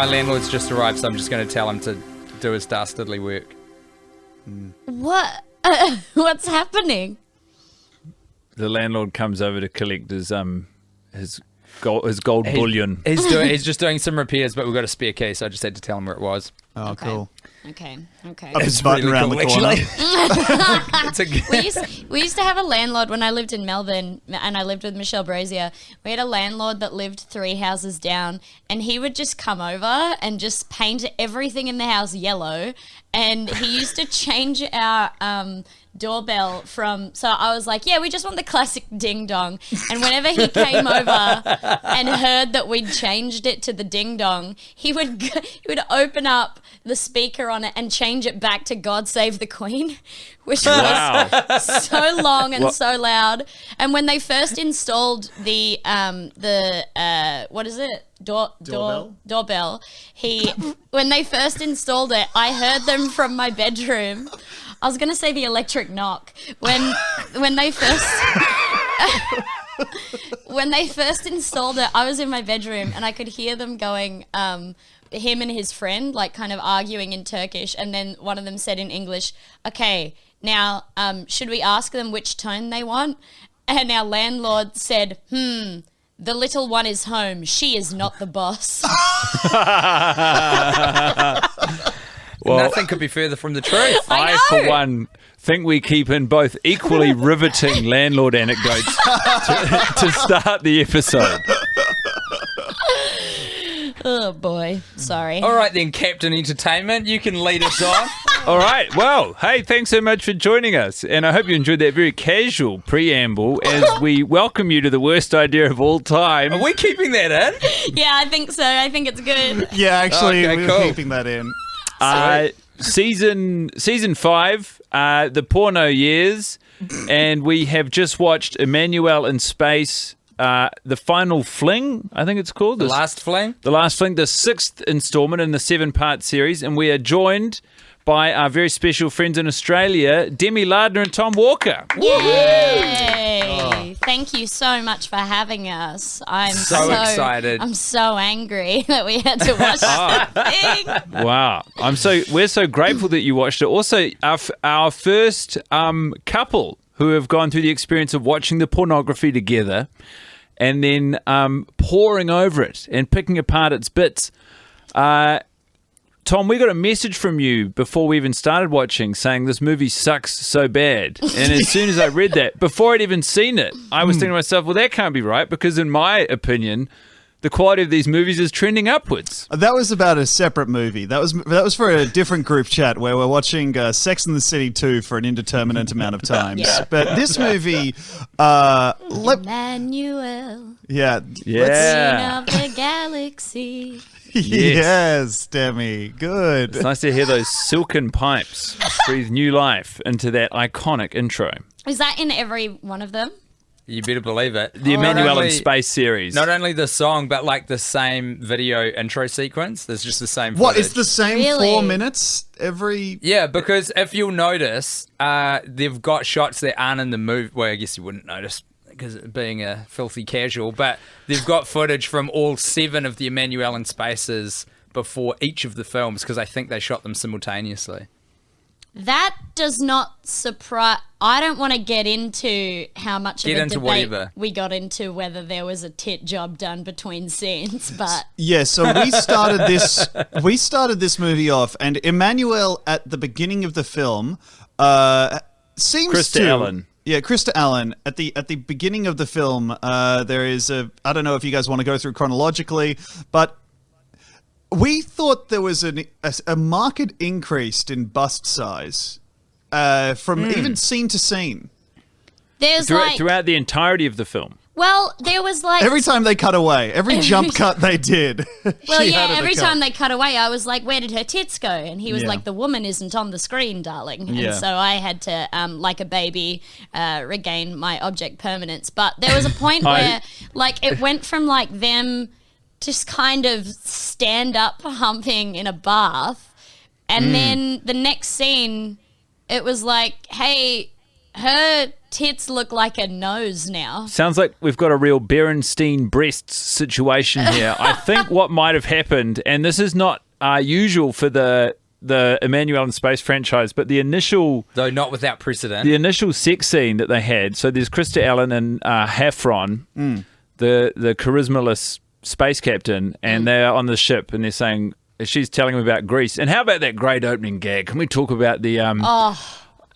landlord's just arrived, so I'm just going to tell him to do his dastardly work. What? What's happening? The landlord comes over to collect his gold bullion. He's just doing some repairs, but we've got a spare key, so I just had to tell him where it was. Oh, cool. Okay. Up his button really around cool, the corner. We used to have a landlord when I lived in Melbourne, and I lived with Michelle Brazier. We had a landlord that lived 3 houses down, and he would just come over and just paint everything in the house yellow. And he used to change our doorbell from, so I was like, yeah, we just want the classic ding dong. And whenever he came over and heard that we'd changed it to the ding dong, he would open up the speaker on it and change it back to God Save the Queen, which was so long and so loud. And when they first installed the what is it? Doorbell. When they first installed it, I heard them from my bedroom. I was going to say the electric knock. When they first installed it, I was in my bedroom and I could hear them going, him and his friend, like kind of arguing in Turkish. And then one of them said in English, okay, now should we ask them which tone they want? And our landlord said, the little one is home. She is not the boss. Well, nothing could be further from the truth. I for one, think we keep in both equally riveting landlord anecdotes to start the episode. Oh, boy. Sorry. All right then, Captain Entertainment, you can lead us on. All right. Well, hey, thanks so much for joining us. And I hope you enjoyed that very casual preamble as we welcome you to the worst idea of all time. Are we keeping that in? Yeah, I think so. I think it's good. Yeah, actually, Okay, we're cool. keeping that in. Season 5, the porno years, and we have just watched Emmanuelle In Space, the Final Fling, I think it's called. The Last Fling? The Last Fling, the 6th installment in the 7-part series, and we are joined by our very special friends in Australia, Demi Lardner and Tom Walker. Yay! Thank you so much for having us. I'm So excited. I'm so angry that we had to watch that thing. Wow. We're so grateful that you watched it. Also, our first couple who have gone through the experience of watching the pornography together and then poring over it and picking apart its bits. Tom, we got a message from you before we even started watching saying this movie sucks so bad. And as soon as I read that, before I'd even seen it, I was thinking to myself, well, that can't be right because in my opinion, the quality of these movies is trending upwards. That was about a separate movie. That was for a different group chat where we're watching Sex and the City 2 for an indeterminate amount of times. Yeah. But this movie, Emmanuelle, Yeah. Queen of the Galaxy. Yes, Demi, good. It's nice to hear those silken pipes breathe new life into that iconic intro. Is that in every one of them? You better believe it. The Emmanuelle In Space series. Not only the song, but like the same video intro sequence. There's just the same What, footage. it's the same Really? 4 minutes every... Yeah, because if you'll notice, they've got shots that aren't in the movie. Well, I guess you wouldn't notice because being a filthy casual, but they've got footage from all 7 of the Emmanuelle In Spaces before each of the films because I think they shot them simultaneously. That does not surprise. I don't want to get into how much of a into debate whatever. we got into whether there was a tit job done between scenes, but Yeah, so we started this movie off, and Emmanuelle at the beginning of the film seems Krista to... Allen. Yeah, Krista Allen. At the beginning of the film, there is a... I don't know if you guys want to go through chronologically, but we thought there was a marked increase in bust size from even scene to scene. there's Throughout the entirety of the film. well, there was like Every time they cut away, every jump cut they did. well, she yeah, had it every a cut. time they cut away, I was like, where did her tits go? And he was Yeah. like, the woman isn't on the screen, darling. Yeah. And so I had to, like a baby, regain my object permanence. But there was a point where, like, it went from, like, them just kind of stand up humping in a bath. And then the next scene, it was like, hey, her tits look like a nose now. Sounds like we've got a real Berenstein breasts situation here. I think what might have happened, and this is not usual for the Emmanuelle In Space franchise, but the initial... Though not without precedent. The initial sex scene that they had, so there's Krista Allen and Heffron, the charismaless space captain, and they're on the ship, and they're saying... She's telling him about Greece. And how about that great opening gag? Can we talk about the...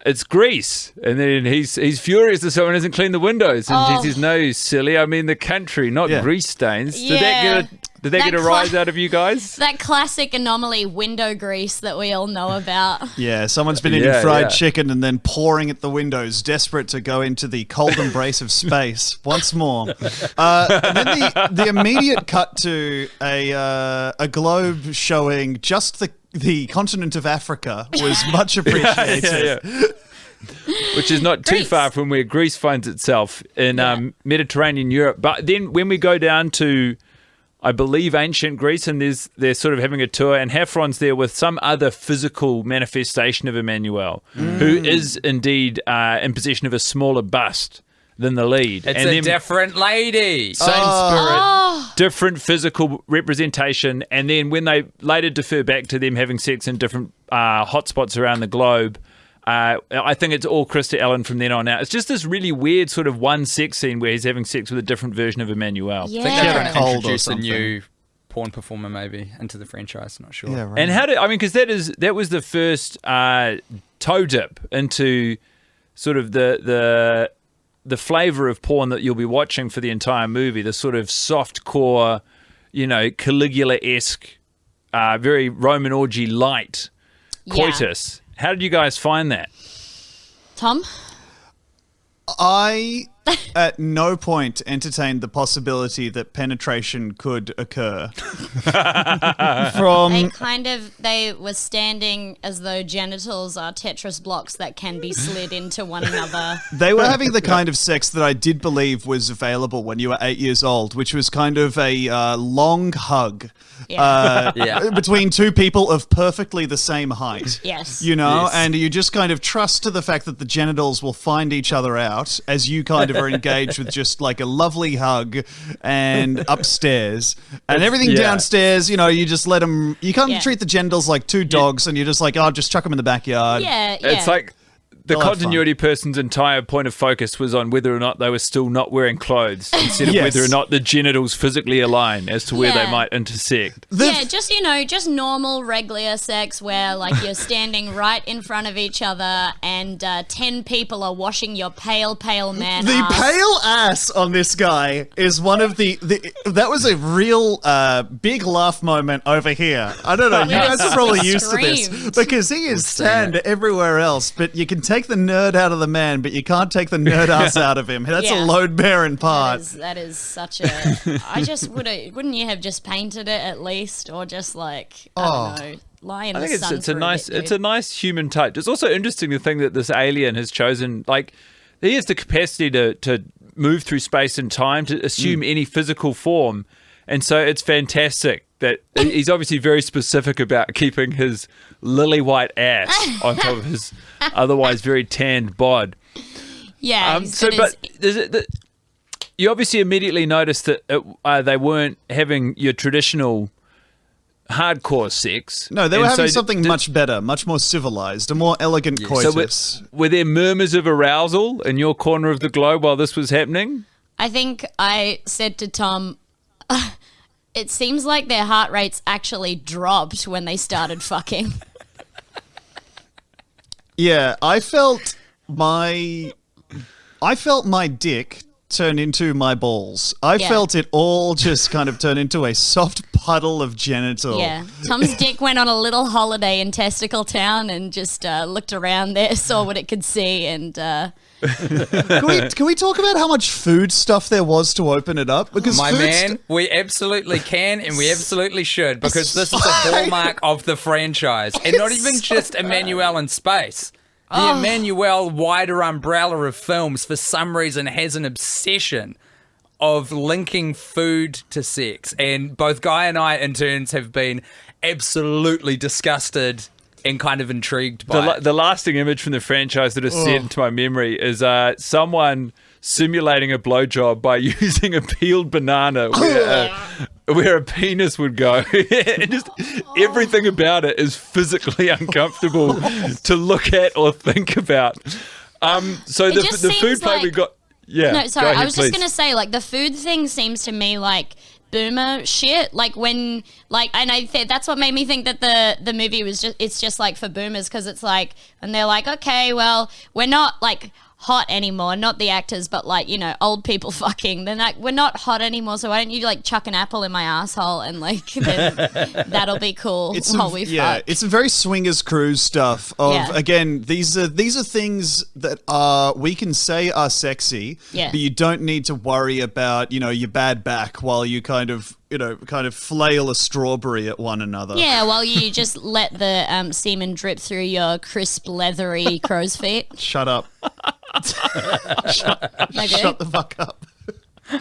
It's Greece. And then he's furious that someone hasn't cleaned the windows. And she says, no, you silly. I mean the country, not grease stains. Yeah. Did that get a rise out of you guys? That classic anomaly window grease that we all know about. Yeah, someone's been eating fried chicken and then pouring at the windows, desperate to go into the cold embrace of space once more. And then the immediate cut to a globe showing just the continent of Africa was much appreciated. Which is not too far from where Greece finds itself in Mediterranean Europe. But then when we go down to... I believe ancient Greece, and they're sort of having a tour, and Heffron's there with some other physical manifestation of Emmanuelle, who is indeed in possession of a smaller bust than the lead. It's a different lady. Same spirit, different physical representation, and then when they later defer back to them having sex in different hotspots around the globe, I think it's all Krista Allen from then on out. It's just this really weird sort of one sex scene where he's having sex with a different version of Emmanuelle. Yeah. I think they're trying to Cold or introduce a something. new porn performer maybe into the franchise. Not sure. Yeah, right. And how did because that was the first toe dip into sort of the flavor of porn that you'll be watching for the entire movie. The sort of soft core, Caligula-esque, very Roman orgy light coitus. How did you guys find that? Tom? I, at no point, entertained the possibility that penetration could occur. They were standing as though genitals are Tetris blocks that can be slid into one another. They were having the kind of sex that I did believe was available when you were 8 years old, which was kind of a long hug between two people of perfectly the same height. Yes. And you just kind of trust to the fact that the genitals will find each other out as you kind of are engaged with just like a lovely hug and upstairs. And everything downstairs, you just let them... You kind of treat the genitals like two dogs and you're just like, just chuck them in the backyard. Yeah. It's like the They'll have continuity person's entire point of focus was on whether or not they were still not wearing clothes instead of whether or not the genitals physically align as to where they might intersect. Just normal regular sex where like you're standing right in front of each other and 10 people are washing your pale man The ass. pale ass on this guy is one of the that was a real big laugh moment over here. I don't know, you guys are probably used to this Screamed. because he is tanned everywhere else, but you can take the nerd out of the man, but you can't take the nerd ass out of him. That's a load-bearing part. That is such a... I just wouldn't you have just painted it at least, or just like, I don't know, lie in the sun It's a for nice bit, it's a nice human touch. It's also interesting to think that this alien has chosen, like, he has the capacity to move through space and time, to assume any physical form, and so it's fantastic that he's obviously very specific about keeping his lily white ass on top of his otherwise very tanned bod. Yeah. You obviously immediately noticed that they weren't having your traditional hardcore sex. No, they were having something much better, much more civilized, a more elegant coitus. So were there murmurs of arousal in your corner of the globe while this was happening? I think I said to Tom, it seems like their heart rates actually dropped when they started fucking. Yeah, I felt my dick turn into my balls. I felt it all just kind of turn into a soft puddle of genital. Yeah. Tom's dick went on a little holiday in Testicle Town and just looked around there, saw what it could see, and... Can we talk about how much food stuff there was to open it up? Because we absolutely can and we absolutely should, because this is a hallmark of the franchise. And not even just Emmanuelle In Space. The Emmanuelle wider umbrella of films for some reason has an obsession of linking food to sex. And both Guy and I, in turns, have been absolutely disgusted and kind of intrigued by it. The lasting image from the franchise that is set into my memory is someone simulating a blowjob by using a peeled banana where a penis would go. And just everything about it is physically uncomfortable to look at or think about. So the food plate we got... Yeah, no, sorry, ahead, I was just please. going to say, like, the food thing seems to me like boomer shit. Like, when, like, and that's what made me think that the movie was it's just like for boomers, because it's like, and they're like, okay, well, we're not like hot anymore, not the actors, but like, you know, old people fucking. Then like, we're not hot anymore, so why don't you like chuck an apple in my asshole and like then that'll be cool while we fuck. It's a very swingers cruise stuff of again, these are things that we can say are sexy, but you don't need to worry about, you know, your bad back while you kind of flail a strawberry at one another. Yeah, while you just let the semen drip through your crisp, leathery crow's feet. Shut up. Shut the fuck up.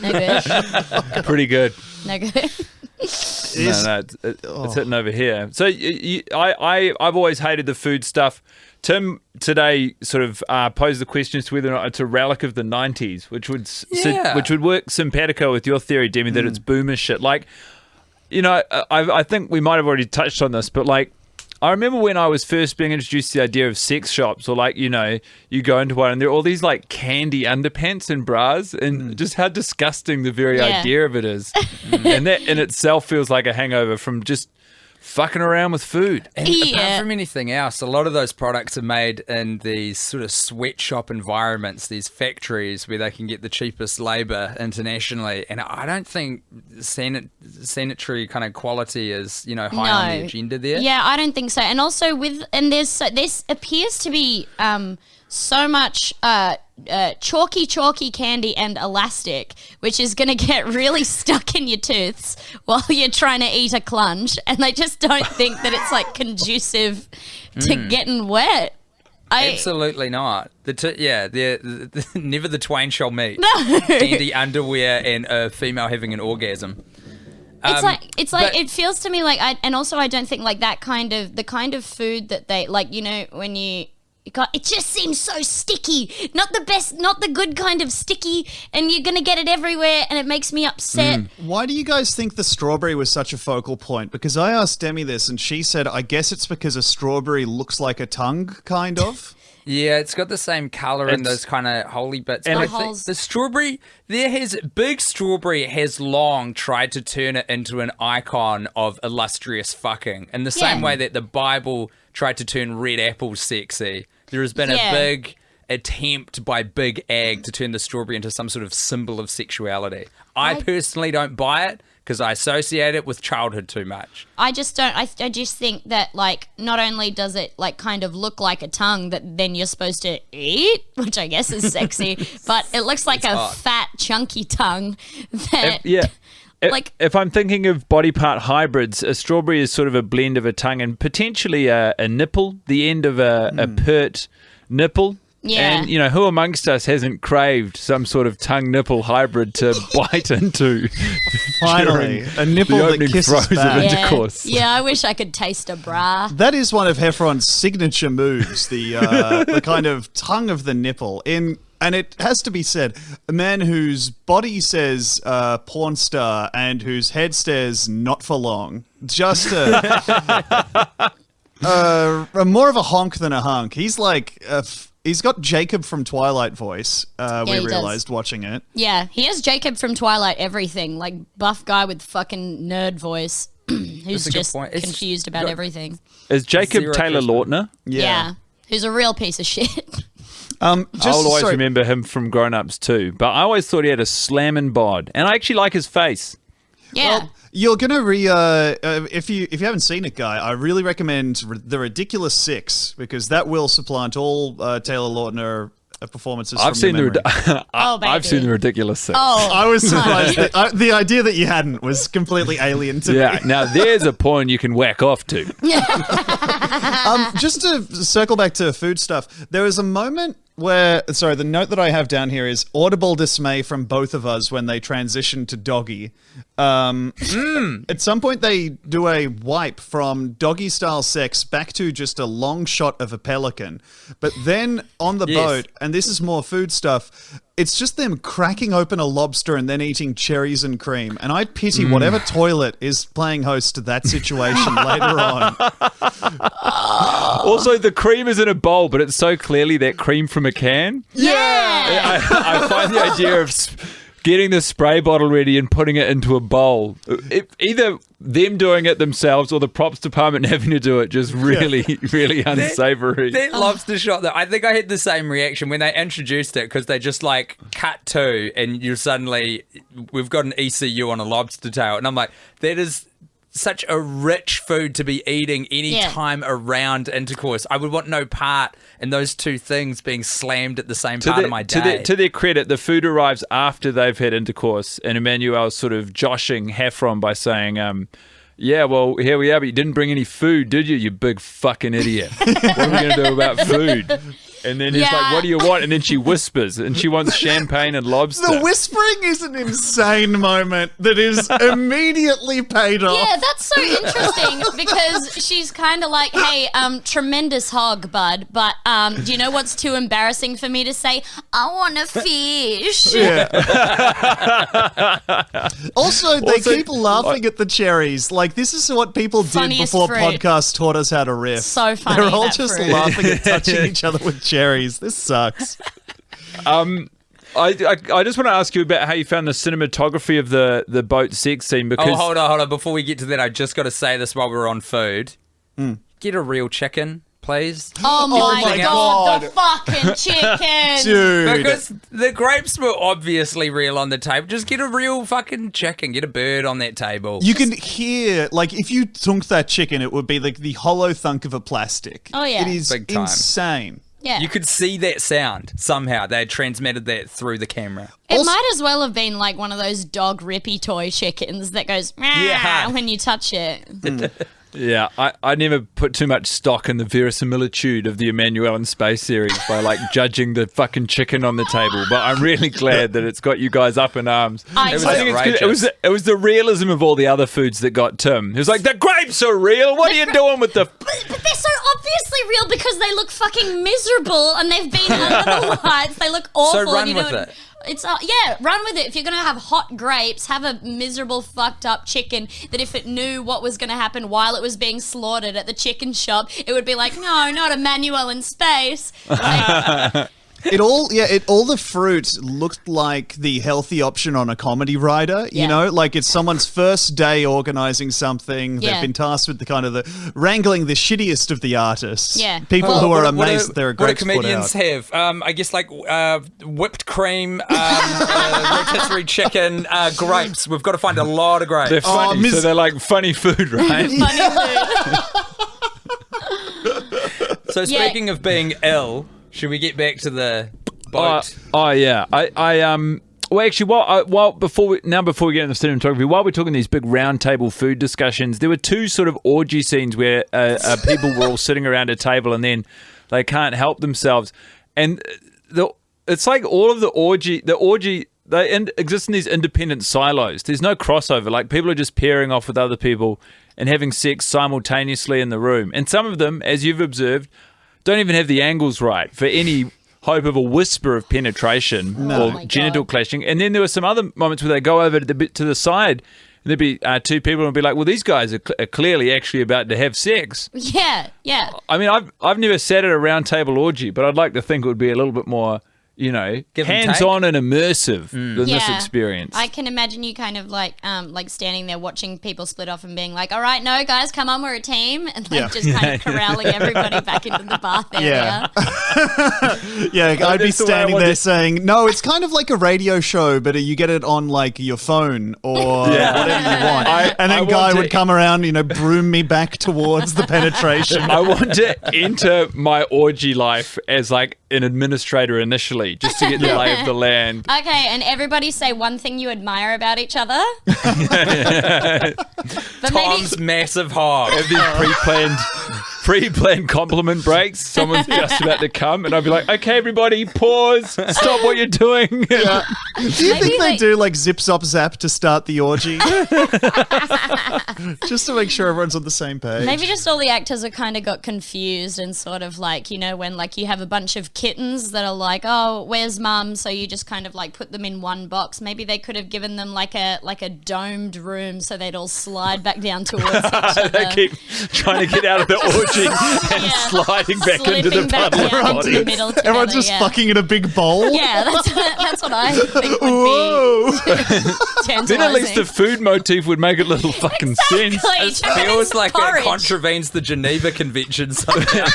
No good. Pretty good. No good. It's hitting over here. So I've always hated the food stuff. Tim today sort of posed the question as to whether or not it's a relic of the 90s, which would work simpatico with your theory, Demi, that it's boomer shit. Like, you know, I think we might have already touched on this, but like, I remember when I was first being introduced to the idea of sex shops, or like, you know, you go into one and there are all these like candy underpants and bras, and just how disgusting the very idea of it is. And that in itself feels like a hangover from just fucking around with food. And apart from anything else, a lot of those products are made in these sort of sweatshop environments, these factories where they can get the cheapest labour internationally. And I don't think sanitary kind of quality is, you know, high on the agenda there. Yeah, I don't think so. And also this appears to be so much chalky candy and elastic, which is going to get really stuck in your tooths while you're trying to eat a clunge. And I just don't think that it's like conducive to getting wet. Absolutely not. Never the twain shall meet. No. Candy, underwear, and a female having an orgasm. It's like it feels to me like I don't think like the kind of food that they like, you know, when it just seems so sticky. Not the best, not the good kind of sticky, and you're going to get it everywhere, and it makes me upset. Why do you guys think the strawberry was such a focal point? Because I asked Demi this, and she said, I guess it's because a strawberry looks like a tongue, kind of. Yeah, it's got the same colour and those kind of holy bits. And but I think the strawberry, Big Strawberry has long tried to turn it into an icon of illustrious fucking, in the same way that the Bible tried to turn red apples sexy. There has been a big attempt by Big Ag to turn the strawberry into some sort of symbol of sexuality. I personally don't buy it because I associate it with childhood too much. I just don't. I just think that, like, not only does it, like, kind of look like a tongue that then you're supposed to eat, which I guess is sexy, but it looks like fat, chunky tongue that... If I'm thinking of body part hybrids, a strawberry is sort of a blend of a tongue and potentially a nipple, the end of a pert nipple. Yeah. And, you know, who amongst us hasn't craved some sort of tongue nipple hybrid to bite into? Finally, a nipple the that opening kisses throes back. of intercourse. Yeah, I wish I could taste a bra. That is one of Heffron's signature moves, the kind of tongue of the nipple. And it has to be said, a man whose body says porn star and whose head says not for long. Just more of a honk than a hunk. He's like... He's got Jacob from Twilight voice, we realized watching it. Yeah, he has Jacob from Twilight everything, like buff guy with fucking nerd voice who's just confused about everything. Is Jacob Taylor Lautner? Yeah, who's a real piece of shit. I'll always remember him from Grown Ups too, but I always thought he had a slammin' bod, and I actually like his face. Yeah. Well, you're gonna if you haven't seen it, guy, I really recommend The Ridiculous Six, because that will supplant all Taylor Lautner performances. I've seen I've seen The Ridiculous Six. Oh, I was surprised. The idea that you hadn't was completely alien to me. Yeah, now there's a porn you can whack off to. Just to circle back to food stuff, there was a moment the note that I have down here is audible dismay from both of us when they transition to doggy. At some point they do a wipe from doggy style sex back to just a long shot of a pelican. But then on the boat, and this is more food stuff, it's just them cracking open a lobster and then eating cherries and cream. And I pity whatever toilet is playing host to that situation later on. Also, the cream is in a bowl, but it's so clearly that cream from a can. Yeah. I find the idea of getting the spray bottle ready and putting it into a bowl, either them doing it themselves or the props department having to do it, just really, really unsavory. That lobster shot, though, I think I had the same reaction when they introduced it, because they just like cut to and you suddenly, we've got an ECU on a lobster tail. And I'm like, that is such a rich food to be eating any time around intercourse. I would want no part in those two things being slammed at the same part of my day. To their credit, the food arrives after they've had intercourse, and Emmanuelle's sort of joshing Heffron by saying, yeah, well, here we are, but you didn't bring any food, did you, you big fucking idiot? What are we going to do about food? And then he's like, what do you want? And then she whispers, and she wants champagne and lobster. The whispering is an insane moment that is immediately paid off. Yeah, that's so interesting because she's kind of like, hey, tremendous hog, bud, but do you know what's too embarrassing for me to say? I want a fish. Yeah. Also, they keep laughing at the cherries. Like, this is what people did Funniest before fruit. podcasts taught us how to riff. So funny, They're all that just fruit. laughing and touching each other with cherries. This sucks. I just want to ask you about how you found the cinematography of the boat sex scene, because Oh, hold on. Before we get to that, I just got to say this while we're on food. Get a real chicken, please. Oh my God. God, the fucking chicken. Dude. Because the grapes were obviously real on the table. Just get a real fucking chicken. Get a bird on that table. You can hear, like, if you thunk that chicken, it would be like the hollow thunk of a plastic. Oh, yeah. It is Big time. insane. Yeah. You could see that sound somehow. They had transmitted that through the camera. It might as well have been like one of those dog rippy toy chickens that goes when you touch it. yeah, I never put too much stock in the verisimilitude of the Emmanuelle In Space series by like judging the fucking chicken on the table, but I'm really glad that it's got you guys up in arms. I think it's good. It was the realism of all the other foods that got Tim. It was like, the grapes are real. What are you doing with the... But they're so obviously real because they look fucking miserable and they've been under the lights. They look awful. So run and with it. It's run with it. If you're gonna have hot grapes, have a miserable, fucked up chicken that if it knew what was gonna happen while it was being slaughtered at the chicken shop, it would be like, no, not Emmanuelle In Space. Like, All the fruit looked like the healthy option on a comedy writer, you Yeah. know, like it's someone's first day organizing something. Yeah. They've been tasked with the wrangling the shittiest of the artists. Yeah. People who are What amazed that there are what do grapes put comedians out. have? I guess like whipped cream, rotisserie chicken, grapes. We've got to find a lot of grapes. They're funny, Miss- so they're like funny food, right? funny food. So speaking of being ill, should we get back to the boat? Yeah. Well, actually, before we get into cinematography, while we're talking these big round table food discussions, there were two sort of orgy scenes where people were all sitting around a table and then they can't help themselves, and it's like all of the orgy they exist in these independent silos. There's no crossover. Like people are just pairing off with other people and having sex simultaneously in the room, and some of them, as you've observed, don't even have the angles right for any hope of a whisper of penetration Oh my or genital God. clashing. And then there were some other moments where they go over to the side and there'd be two people and be like, well, these guys are clearly actually about to have sex. Yeah. I mean, I've never sat at a round table orgy, but I'd like to think it would be a little bit more, Give and hands-on and immersive than this Yeah. experience. I can imagine you kind of like standing there watching people split off and being like, all right, no, guys, come on, we're a team. And like just kind of corralling everybody back into the bath area. Yeah, I'd be that's the way I standing want there it. saying, no, it's kind of like a radio show, but you get it on like your phone or whatever you want. And then I Guy want would to- come around, broom me back towards the penetration. I want to enter my orgy life as like an administrator initially, just to get the lay of the land. Okay, and everybody say one thing you admire about each other. But Tom's massive hog. Have these pre-planned pre-planned compliment breaks. Someone's just about to come, and I'd be like, "Okay, everybody, pause, stop what you're doing." Yeah. Do you think they do like zip zop zap to start the orgy? Just to make sure everyone's on the same page. Maybe just all the actors are kind of got confused and sort of like, you know, when like you have a bunch of kittens that are like, oh, where's mum? So you just kind of like put them in one box. Maybe they could have given them like a domed room so they'd all slide back down towards each other. They keep trying to get out of the orgy and sliding back into the puddle of into bodies. the middle together, Everyone's just fucking in a big bowl. Yeah, that's what I think would Whoa. be tantalizing. Then at least the food motif would make a little fucking sense. Exactly. It feels like Porridge. it contravenes the Geneva Convention somehow.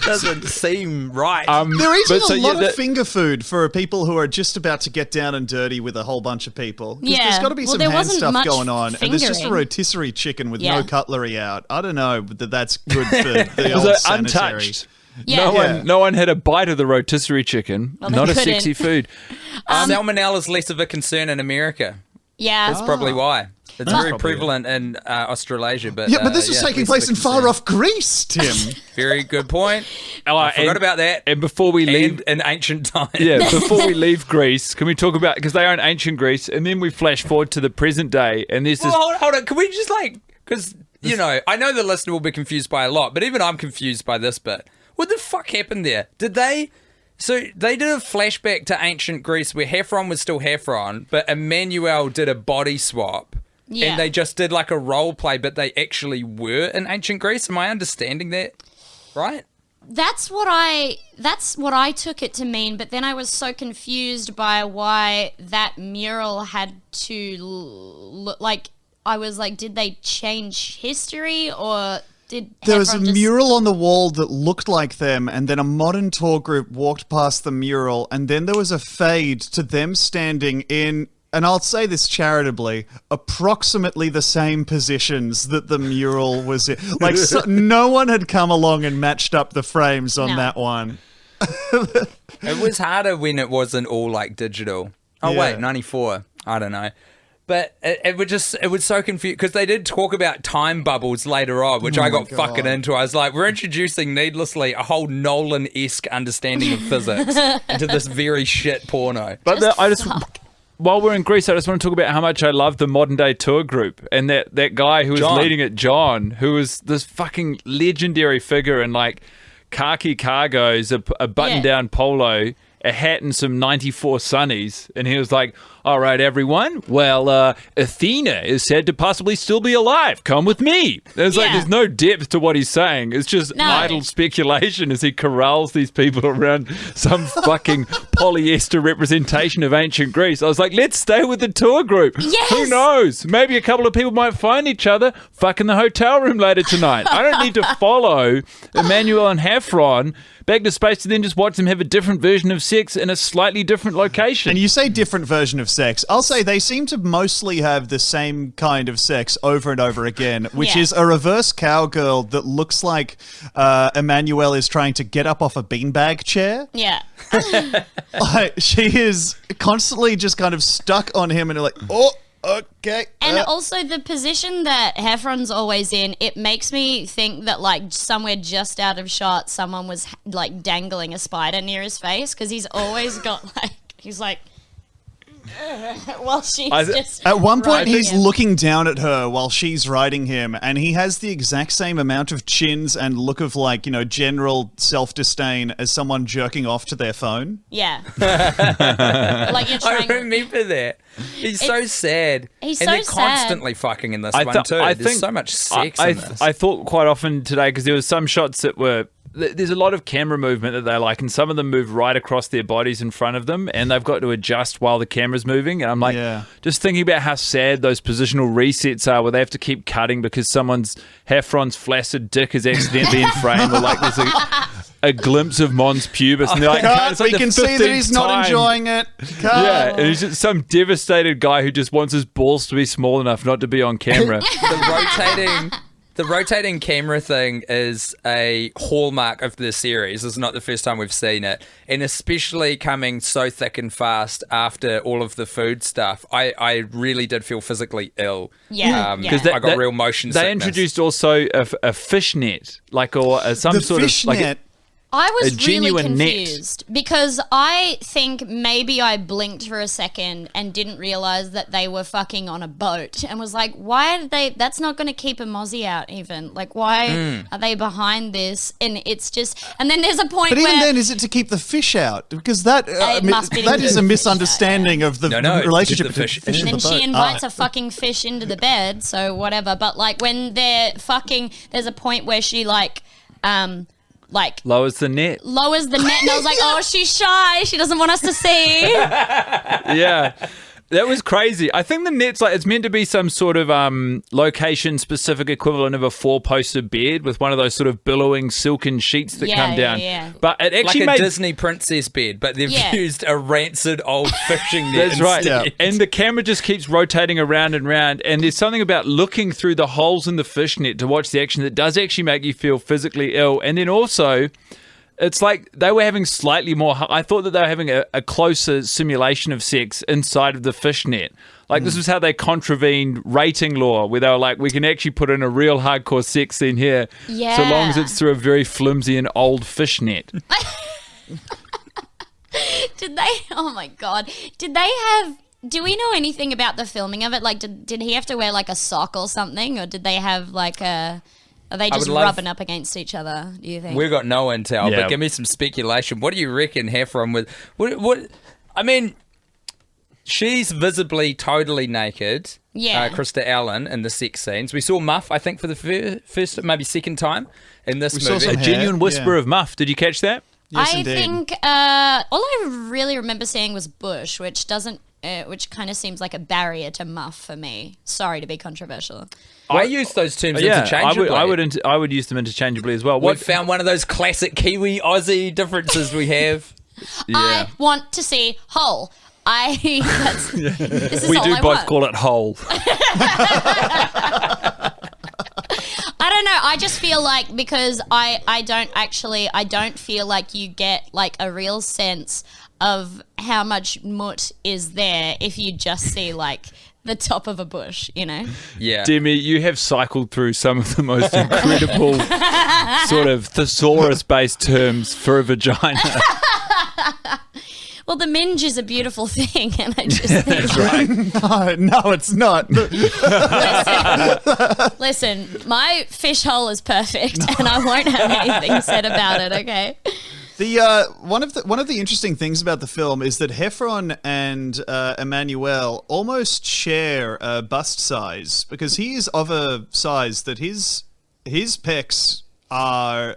Doesn't seem right. They're eating but a lot of finger food for people who are just about to get down and dirty with a whole bunch of people. 'Cause Yeah. There's got to be Well, some there hand wasn't stuff much going on. And there's just a fingering. rotisserie chicken with Yeah. no cutlery out. I don't know that that's good for the Was old it sanitary. untouched? Yeah. No one had a bite of the rotisserie chicken. Well, they Not a couldn't. sexy food. Salmonella is less of a concern in America. Yeah. That's probably why. It's very probably it. prevalent in Australasia, but Yeah, but this is taking less place of a in concern. far off Greece, Tim. Very good point. Oh, I forgot about that. And before we leave, And in ancient times. yeah, before we leave Greece, can we talk about, because they own ancient Greece, and then we flash forward to the present day, and there's this. Well, hold on. Can we just because, you know, I know the listener will be confused by a lot, but even I'm confused by this bit. What the fuck happened there? So they did a flashback to ancient Greece where Heffron was still Heffron, but Emmanuelle did a body swap. Yeah. And they just did like a role play, but they actually were in ancient Greece. Am I understanding that right? That's what I took it to mean, but then I was so confused by why that mural had to look like. I was like, did they change history or did There was a Heffron just- mural on the wall that looked like them, and then a modern tour group walked past the mural, and then there was a fade to them standing in, and I'll say this charitably, approximately the same positions that the mural was in. Like, no one had come along and matched up the frames on No. that one. It was harder when it wasn't all like digital. Oh, Yeah. wait, 94. I don't know. But it was so confused because they did talk about time bubbles later on, which I got fucking into. I was like, we're introducing needlessly a whole Nolan-esque understanding of physics into this very shit porno. But while we're in Greece, I just want to talk about how much I love the modern day tour group, and that guy who was John. leading it, John, who was this fucking legendary figure in like khaki cargos, a button down polo, a hat, and some 94 sunnies, and he was like, all right, everyone, well, Athena is said to possibly still be alive. Come with me. It's like, Yeah. there's no depth to what he's saying. It's just No. idle speculation as he corrals these people around some fucking polyester representation of ancient Greece. I was like, let's stay with the tour group. Yes. Who knows? Maybe a couple of people might find each other fucking the hotel room later tonight. I don't need to follow Emmanuelle and Heffron back to space to then just watch them have a different version of sex in a slightly different location. And you say different version of sex. I'll say they seem to mostly have the same kind of sex over and over again, which Yeah. is a reverse cowgirl that looks like Emmanuelle is trying to get up off a beanbag chair. Yeah. Like, she is constantly just kind of stuck on him and like, oh, okay. And also the position that Heffron's always in, it makes me think that like somewhere just out of shot, someone was like dangling a spider near his face because he's always got like, he's like, while she's just At one point, riding he's him. looking down at her while she's riding him, and he has the exact same amount of chins and look of, like, you know, general self-disdain as someone jerking off to their phone. Yeah. Like you're I trying. remember that. He's so sad. He's and so they're sad. constantly fucking in this one too. There's so much sex in this. I thought quite often today, because there was some shots that were, there's a lot of camera movement that they like, and some of them move right across their bodies in front of them, and they've got to adjust while the camera's moving. And I'm like, just thinking about how sad those positional resets are, where they have to keep cutting because Heffron's flaccid dick is accidentally in frame, or like there's a glimpse of Mons pubis, and they're like, it's like we the can see that 15th he's not time. enjoying it. Yeah, and he's just some devastated guy who just wants his balls to be small enough not to be on camera. the rotating camera thing is a hallmark of the series. It's not the first time we've seen it. And especially coming so thick and fast after all of the food stuff, I really did feel physically ill. Yeah. Because I got real motion sickness. They introduced also a fishnet, some The sort of fishnet. I a was really genuine net. confused because I think maybe I blinked for a second and didn't realize that they were fucking on a boat and was like, why are they, that's not going to keep a mozzie out even. Like, why are they behind this? And it's just, and then there's a point But where. even then, is it to keep the fish out? Because that must be to that keep is the a fish misunderstanding of the No, relationship it's to between keep fish the and and the boat. she invites a fucking fish into the bed, so whatever. But like when they're fucking, there's a point where she like lowers the net. lowers the net, and I was like, oh, she's shy. She doesn't want us to see. Yeah. That was crazy. I think the net's it's meant to be some sort of location-specific equivalent of a four-poster bed with one of those sort of billowing silken sheets that come down. Yeah. But it actually like a made Disney princess bed, but they've Yeah. used a rancid old fishing net. That's right. instead. And the camera just keeps rotating around and round. And there's something about looking through the holes in the fishnet to watch the action that does actually make you feel physically ill. And then also, it's like they were having slightly more. I thought that they were having a closer simulation of sex inside of the fishnet. Like this was how they contravened rating law, where they were like, we can actually put in a real hardcore sex scene here, so long as Yeah. it's through a very flimsy and old fishnet. Did they? Oh my god! Did they have? Do we know anything about the filming of it? Like, did he have to wear like a sock or something, or did they have like a? Are they just would love- rubbing up against each other? Do you think? We've got no intel, Yeah. but give me some speculation. What do you reckon Heffron with? What? I mean, she's visibly totally naked. Yeah. Krista Allen in the sex scenes. We saw Muff, I think, for the first, maybe second time in this We saw movie. some A genuine hair, whisper yeah. of muff. Did you catch that? Yes, I indeed. think all I really remember seeing was bush, which doesn't. Which kind of seems like a barrier to muff for me. Sorry to be controversial. I use those terms Yeah, interchangeably. I would use them interchangeabably as well. We've found one of those classic Kiwi Aussie differences we have. I want to see whole. This is we all do I both want. call it whole. I don't know. I just feel like because I don't feel like you get like a real sense of how much mutt is there if you just see like the top of a bush, you know? Yeah. Demi, you have cycled through some of the most incredible sort of thesaurus-based terms for a vagina. Well, the minge is a beautiful thing, and I just think No, it's not. listen, my fish hole is perfect, and I won't have anything said about it. Okay. The one of the interesting things about the film is that Heffron and Emmanuelle almost share bust size because he is of a size that his pecs are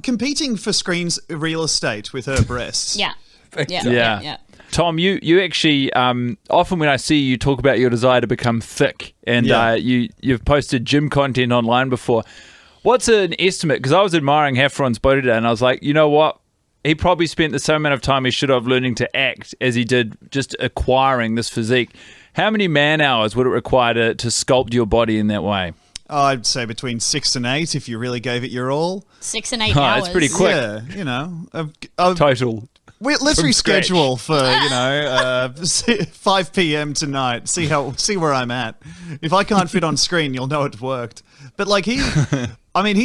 competing for screen's real estate with her breasts. Yeah. Yeah. Tom, you actually often when I see you talk about your desire to become thick, and you've posted gym content online before. What's an estimate? Because I was admiring Heffron's body today, and I was like, you know what? He probably spent the same amount of time he should have learning to act as he did just acquiring this physique. How many man hours would it require to sculpt your body in that way? I'd say between 6 and 8 if you really gave it your all. 6 and 8 Oh, hours. that's pretty quick. Yeah, you know. Total. Let's From reschedule for 5 p.m. tonight. See where I'm at. If I can't fit on screen, you'll know it worked. But like he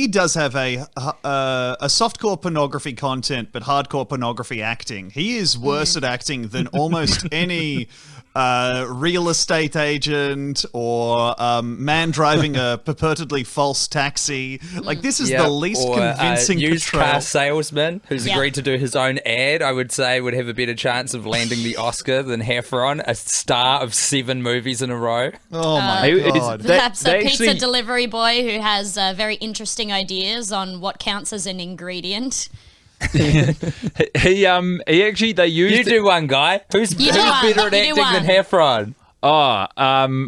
does have a softcore pornography content, but hardcore pornography acting. He is worse at acting than almost any real estate agent or man driving a purportedly false taxi. Like this is the least convincing used portrayal. car salesman who's Yeah. agreed to do his own ad. I would say would have a better chance of landing the Oscar than Heffron, a star of 7 movies in a row. Oh my It is- god. Perhaps They a pizza actually- delivery boy who has very interesting ideas on what counts as an ingredient. He actually they used You do one, guy. Who's You do one. better at You do acting than one. Heffron?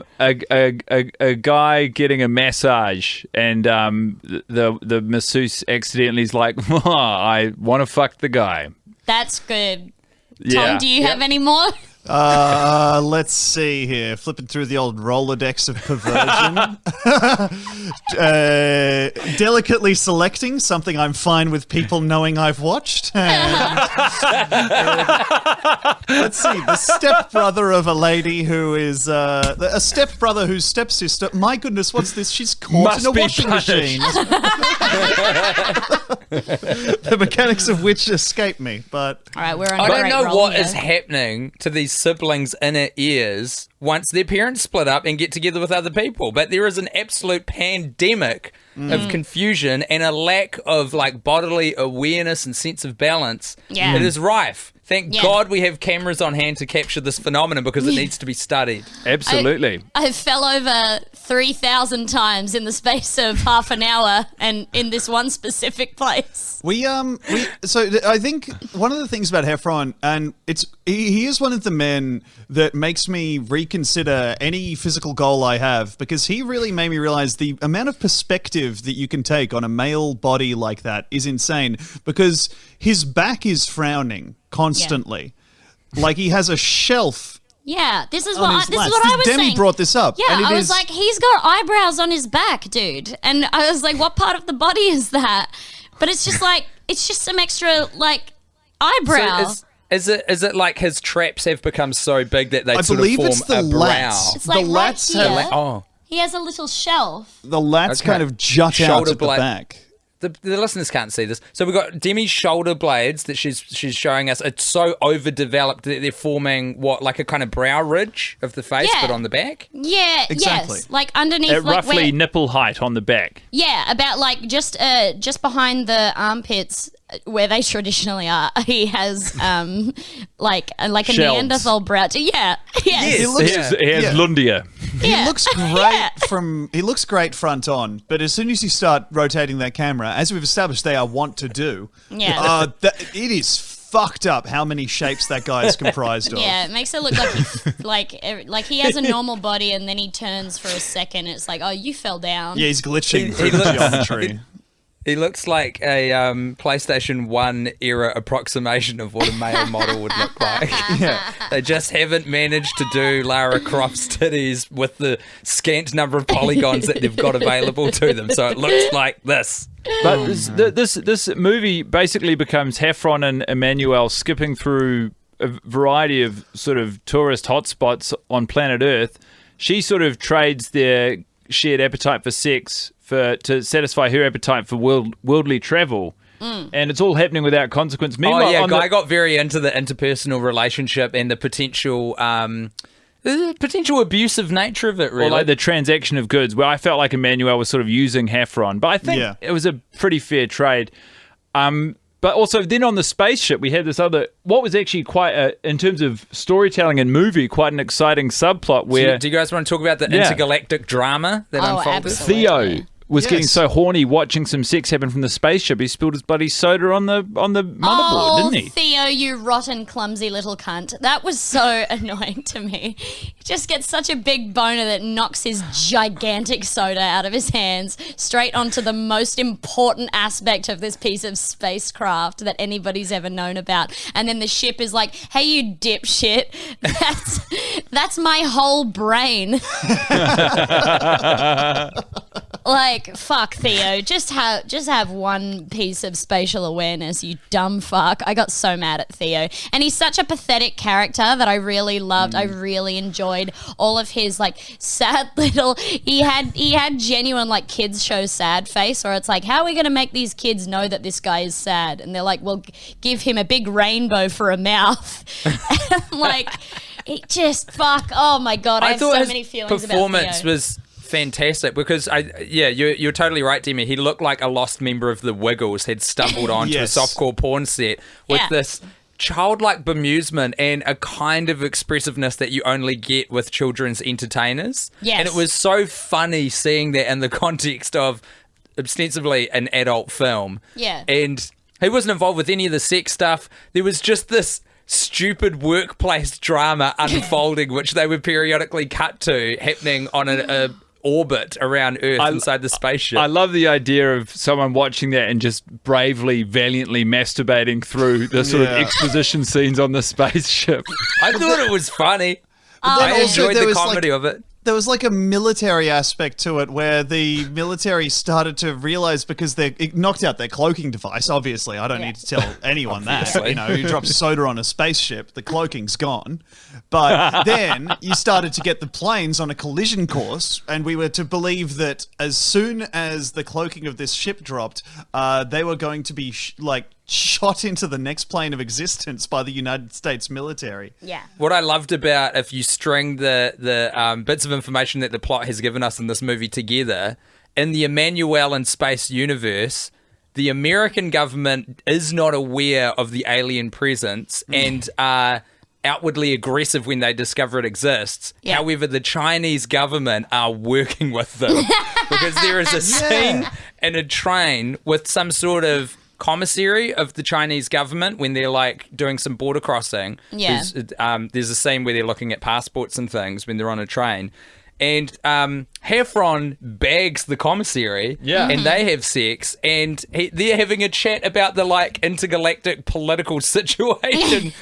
a guy getting a massage, and the masseuse accidentally is like, I want to fuck the guy. That's good. Yeah. Tom, do you have any more? Let's see here. Flipping through the old Rolodex of perversion. Delicately selecting something I'm fine with people knowing I've watched. And, let's see. The stepbrother of a lady who is a stepbrother whose stepsister. My goodness, what's this? She's caught in a washing machine. The mechanics of which escape me, but All right, we're on. I a don't great know roll what here. is happening to these siblings' inner ears once their parents split up and get together with other people, but there is an absolute pandemic of confusion and a lack of like bodily awareness and sense of balance. Yeah. It is rife. Thank Yeah. God we have cameras on hand to capture this phenomenon because it needs to be studied. Absolutely. I fell over 3,000 times in the space of half an hour, and in this one specific place. So I think one of the things about Heffron, and he is one of the men that makes me reconsider any physical goal I have, because he really made me realize the amount of perspective that you can take on a male body like that is insane, because his back is frowning constantly. Like he has a shelf. Yeah, this is on what his this is lats. what I was Demi saying. brought this up. Yeah, and it I was is- like, he's got eyebrows on his back, dude. And I was like, what part of the body is that? But it's just like, it's just some extra, like, eyebrow. So is it like his traps have become so big that they I sort believe of form it's the a brow? lats. It's like the right lats here. have Oh. He has a little shelf. the lats Okay. kind of jut out Shoulder at the blade. back. The listeners can't see this. So we've got Demi's shoulder blades that she's showing us. It's so overdeveloped that they're forming like a kind of brow ridge of the face, Yeah. but on the back. Yeah, Exactly. yes. Like underneath, At like roughly where, nipple height on the back. yeah, about like just behind the armpits where they traditionally are. He has like a Shelves. Neanderthal brow. Yeah, yes. He looks- He has Yeah. Lundia. Yeah. He looks great he looks great front on, but as soon as you start rotating that camera, as we've established they are wont to do, Yeah. it is fucked up how many shapes that guy is comprised of. Yeah, it makes it look like like he has a normal body and then he turns for a second. It's like, oh, you fell down. Yeah, he's glitching He through the looks- geometry. He looks like a PlayStation 1 era approximation of what a male model would look like. Yeah. They just haven't managed to do Lara Croft's titties with the scant number of polygons that they've got available to them. So it looks like this. But this movie basically becomes Heffron and Emmanuelle skipping through a variety of sort of tourist hotspots on planet Earth. She sort of trades their shared appetite for sex to satisfy her appetite for worldly travel. And it's all happening without consequence. Meanwhile, Oh yeah, on Guy got very into the interpersonal relationship and the potential abusive nature of it, really. or like the transaction of goods, where I felt like Emmanuelle was sort of using Heffron. But I think Yeah. it was a pretty fair trade. But also then on the spaceship, we had this other, what was actually quite, in terms of storytelling and movie, quite an exciting subplot where Do you guys want to talk about the Yeah. intergalactic drama that Oh, unfolded? absolutely. Theo was getting Yes. so horny watching some sex happen from the spaceship, he spilled his bloody soda on the motherboard, Oh, didn't he? Theo, you rotten, clumsy little cunt. That was so annoying to me. He just gets such a big boner that knocks his gigantic soda out of his hands straight onto the most important aspect of this piece of spacecraft that anybody's ever known about. And then the ship is like, hey, you dipshit. That's my whole brain. Like, fuck, Theo. Just have one piece of spatial awareness, you dumb fuck. I got so mad at Theo. And he's such a pathetic character that I really loved. I really enjoyed all of his, like, sad little... He had genuine, like, kids show sad face, where it's like, how are we going to make these kids know that this guy is sad? And they're like, well, give him a big rainbow for a mouth. And, like, it just, fuck, oh my God. I have thought so his many feelings about performance Theo. was fantastic because you're totally right, Demi. He looked like a lost member of the Wiggles had stumbled onto Yes. a softcore porn set with Yeah. this childlike bemusement and a kind of expressiveness that you only get with children's entertainers. Yes. And it was so funny seeing that in the context of ostensibly an adult film. Yeah. And he wasn't involved with any of the sex stuff. There was just this stupid workplace drama unfolding, which they would periodically cut to, happening on a orbit around Earth inside the spaceship. I love the idea of someone watching that and just bravely, valiantly masturbating through the sort of exposition scenes on the spaceship. I thought it was funny. then I also enjoyed there the was, comedy like- of it. There was like a military aspect to it where the military started to realize because it knocked out their cloaking device, obviously. I don't need to tell anyone that. You know, you drop soda on a spaceship, the cloaking's gone. But then you started to get the planes on a collision course, and we were to believe that as soon as the cloaking of this ship dropped, they were going to be shot into the next plane of existence by the United States military. Yeah. What I loved about, if you string the bits of information that the plot has given us in this movie together, in the Emmanuelle In Space universe, the American government is not aware of the alien presence and are outwardly aggressive when they discover it exists. Yeah. However, the Chinese government are working with them because there is a scene in a train with some sort of commissary of the Chinese government when they're like doing some border crossing. Yeah. There's a scene where they're looking at passports and things when they're on a train. And Heffron bags the commissary and they have sex and they're having a chat about the like intergalactic political situation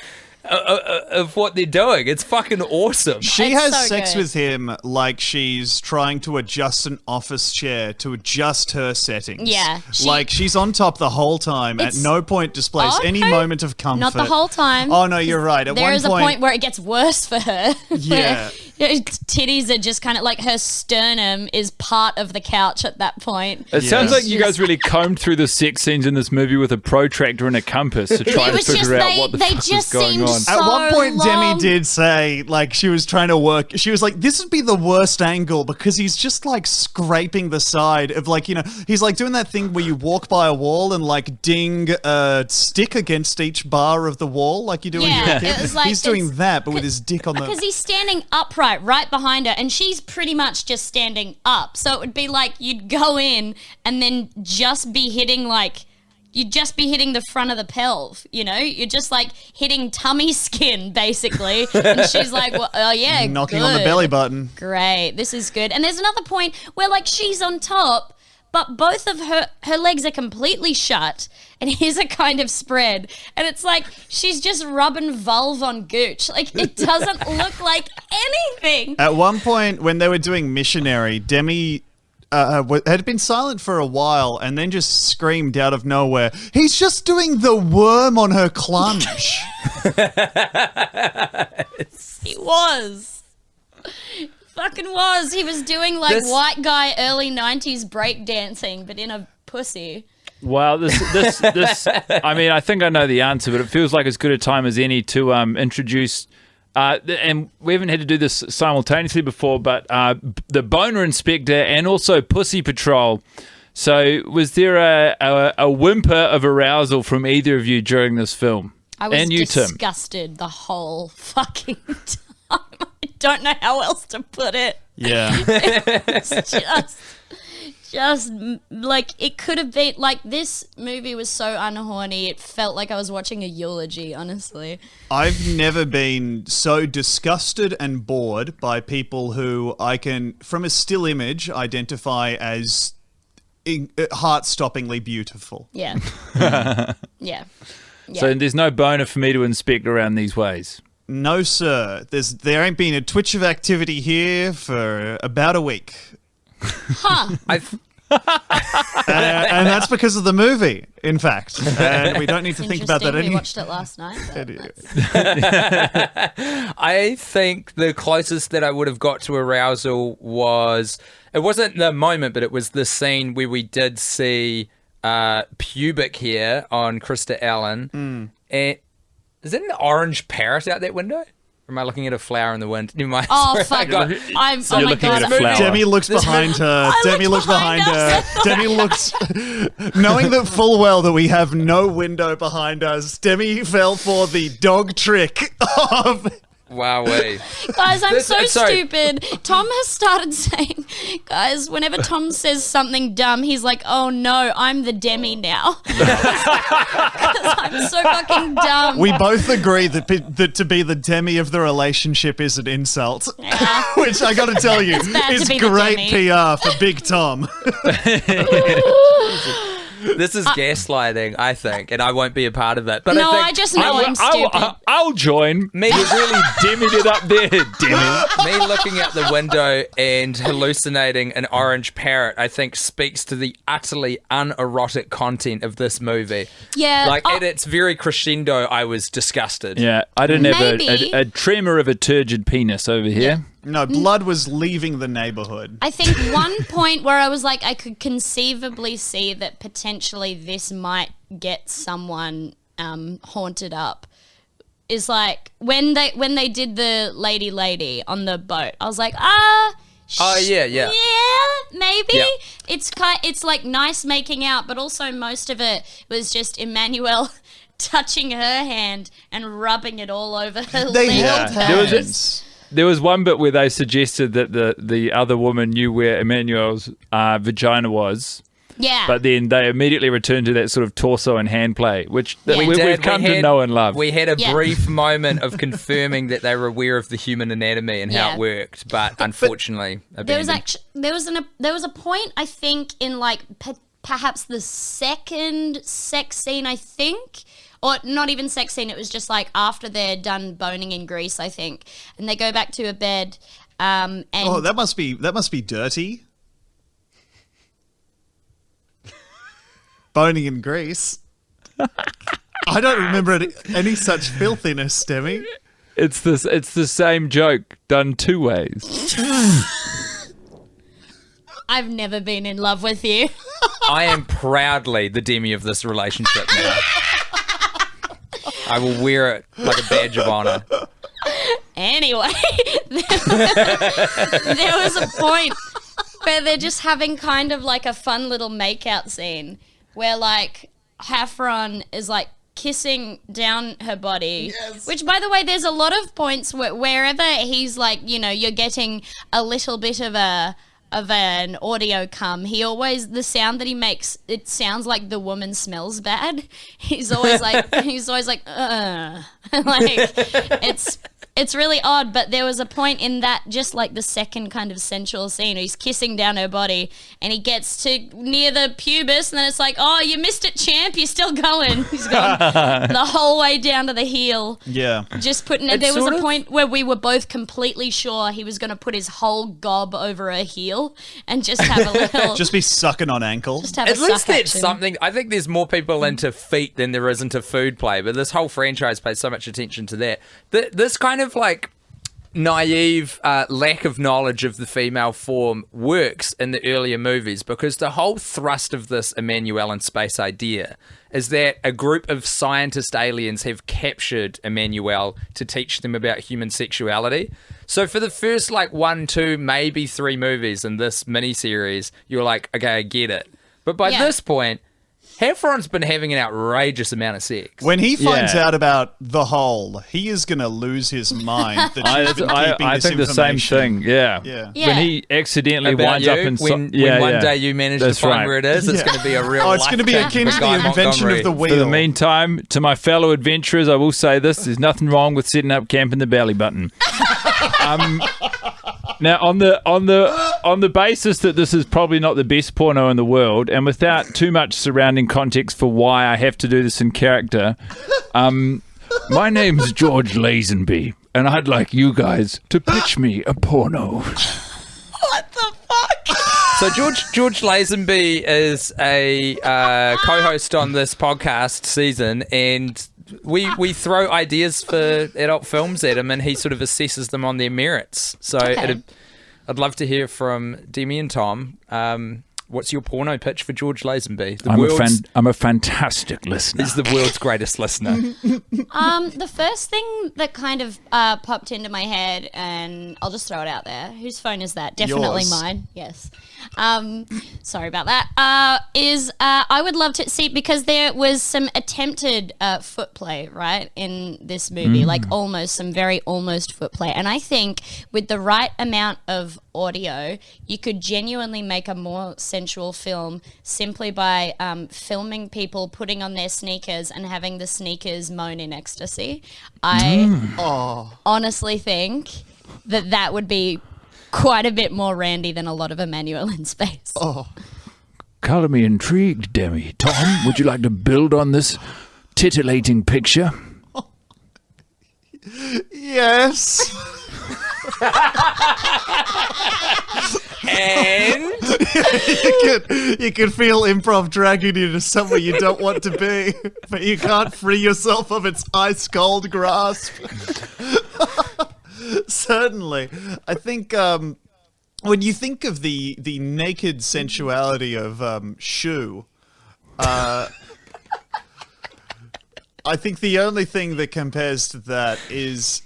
of what they're doing. It's fucking awesome. She It's has so sex good. with him like she's trying to adjust an office chair to adjust her settings. Yeah. Like she's on top the whole time, at It's- no point displays any Okay. moment of comfort. Not the whole time. Oh no, you're right. At There one is a point where it gets worse for her. Yeah. Where titties are just kind of like her sternum is part of the couch at that point. It sounds like you Just- guys really combed through the sex scenes in this movie with a protractor and a compass to try It to was just figure out what the they fuck just was going seemed on. so At one point, long. Demi did say, like, she was trying to work. She was like, this would be the worst angle because he's just, like, scraping the side of, like, you know, he's, like, doing that thing where you walk by a wall and, like, ding a stick against each bar of the wall, like you do when you're Yeah, a kid. it was like he's doing it's- that, but with his dick on the... Because he's standing upright right behind her, and she's pretty much just standing up. So it would be like you'd go in and then just be hitting you'd just be hitting the front of the pelv, you know? You're just like hitting tummy skin, basically. And she's like, well, oh yeah, knocking on the good. belly button. Great, this is good. And there's another point where like she's on top, but both of her legs are completely shut, and his are kind of spread. And it's like she's just rubbing vulve on gooch. Like it doesn't look like anything. At one point, when they were doing Missionary, Demi had been silent for a while and then just screamed out of nowhere, he's just doing the worm on her clunge. He was. Fucking was. He was doing like This- white guy early 90s breakdancing, but in a pussy. Well, this. I mean, I think I know the answer, but it feels like as good a time as any to introduce. And we haven't had to do this simultaneously before, but the Boner Inspector and also Pussy Patrol. So, was there a whimper of arousal from either of you during this film? I was and you, Tim. disgusted the whole fucking time. I don't know how else to put it. Yeah. It's just like it could have been like this movie was so unhorny. It felt like I was watching a eulogy, honestly. I've never been so disgusted and bored by people who I can, from a still image, identify as heart-stoppingly beautiful. Yeah. Yeah. So there's no boner for me to inspect around these ways. No, sir. There ain't been a twitch of activity here for about a week. Huh. And that's because of the movie, in fact. And we don't need to think about that Interesting. We anymore. watched it last night. but I think the closest that I would have got to arousal was, it wasn't the moment, but it was the scene where we did see pubic hair on Krista Allen. And is it an orange parrot out that window? Or am I looking at a flower in the wind? Never mind. Oh, Sorry, fuck. oh I'm, oh You're my looking God. at a flower. Demi looks behind her. Demi looks behind her. Demi looks, knowing that full well that we have no window behind us. Demi fell for the dog trick of Wowee. Guys, I'm so sorry. stupid. Tom has started saying, guys, whenever Tom says something dumb, he's like, oh no, I'm the Demi now. 'Cause I'm so fucking dumb. We both agree that to be the Demi of the relationship is an insult. Yeah. Which I got to tell you bad to is be the great Demi. PR for Big Tom. This is gaslighting, I think, and I won't be a part of it. But No, I I think just know I'm stupid. I'll join. Me- You're really dimming it up there, Demi. me looking out the window and hallucinating an orange parrot, I think, speaks to the utterly unerotic content of this movie. Yeah. Like, oh, at its very crescendo, I was disgusted. Yeah, I didn't have Maybe. a tremor of a turgid penis over here. No, blood was leaving the neighborhood. I think one point where I was like, I could conceivably see that potentially this might get someone haunted up is like when they did the lady on the boat. I was like, Oh, yeah. yeah, maybe. Yeah. It's like nice making out, but also most of it was just Emmanuelle touching her hand and rubbing it all over her They leg. held There was a- hands. There was one bit where they suggested that the other woman knew where Emmanuel's vagina was, Yeah. but then they immediately returned to that sort of torso and hand play, which we've come to know and love. We had a Yeah. brief moment of confirming that they were aware of the human anatomy and how Yeah. it worked, but unfortunately, There was abandoned. there was a point I think in like perhaps the second sex scene, I think, or not even sex scene. It was just like after they're done boning in Greece, I think, and they go back to a bed. And Oh, that must be dirty. Boning in Greece. I don't remember any such filthiness, Demi. It's the same joke done two ways. I've never been in love with you. I am proudly the Demi of this relationship now. I will wear it like a badge of honor. Anyway, there was a point where they're just having kind of like a fun little makeout scene where like Hafron is like kissing down her body. Yes. Which, by the way, there's a lot of points wherever he's like, you know, you're getting a little bit of an audio come. He always, the sound that he makes, it sounds like the woman smells bad. He's always like like it's really odd. But there was a point in that, just like the second kind of sensual scene, he's kissing down her body and he gets to near the pubis and then it's like, oh, you missed it, champ, you're still going. He's gone the whole way down to the heel. Yeah. Just putting it. It's There was sort a of- point where we were both completely sure he was going to put his whole gob over her heel and just have a little. Just be sucking on ankles. just have At a least suck that's action. something. I think there's more people into feet than there is into food play, but this whole franchise pays so much attention to that. This kind of like naive lack of knowledge of the female form works in the earlier movies because the whole thrust of this Emmanuelle In Space idea is that a group of scientist aliens have captured Emmanuelle to teach them about human sexuality. So for the first like 1, 2, maybe 3 movies in this miniseries, you're like, okay, I get it. But by Yeah. this point, Heffron's been having an outrageous amount of sex. When he finds Yeah. out about the hole, he is going to lose his mind. That she's been keeping I this think the same information. thing. Yeah. Yeah. Yeah. When he accidentally About winds you, up in when one day you manage to find where it is, it's Yeah. going to be a real. Oh, it's going to be life akin change to for Guy the invention Montgomery. of the wheel. For the meantime, to my fellow adventurers, I will say this: there's nothing wrong with setting up camp in the belly button. Now, on the basis that this is probably not the best porno in the world, and without too much surrounding context for why I have to do this in character, my name's George Lazenby, and I'd like you guys to pitch me a porno. What the fuck? So George Lazenby is a co-host on this podcast season, and we throw ideas for adult films at him, and he sort of assesses them on their merits. So Okay. I'd love to hear from Demi and Tom. What's your porno pitch for George Lazenby? I'm a fantastic listener. He's the world's greatest listener. The first thing that kind of popped into my head, and I'll just throw it out there. Whose phone is that? Definitely Yours. mine. Yes. Sorry about that. I would love to see, because there was some attempted foot play, right, in this movie, like some very almost foot play. And I think with the right amount of audio, you could genuinely make a more sensual film simply by filming people putting on their sneakers and having the sneakers moan in ecstasy. I honestly think that would be quite a bit more randy than a lot of Emmanuelle In Space. Color me intrigued, Demi. Tom, would you like to build on this titillating picture? Yes. And you can feel improv dragging you to somewhere you don't want to be, but you can't free yourself of its ice cold grasp. Certainly. I think when you think of the naked sensuality of Shu, I think the only thing that compares to that is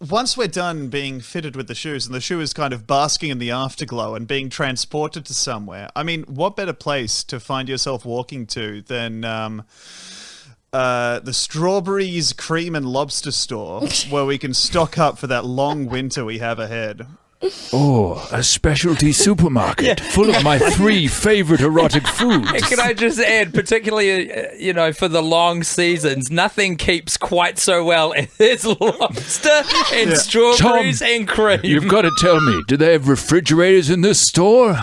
once we're done being fitted with the shoes and the shoe is kind of basking in the afterglow and being transported to somewhere, I mean, what better place to find yourself walking to than the Strawberries Cream and Lobster store, where we can stock up for that long winter we have ahead. Oh, a specialty supermarket full of my 3 favorite erotic foods. And can I just add, particularly, for the long seasons, nothing keeps quite so well as lobster and strawberries Tom, and cream. You've got to tell me, do they have refrigerators in this store?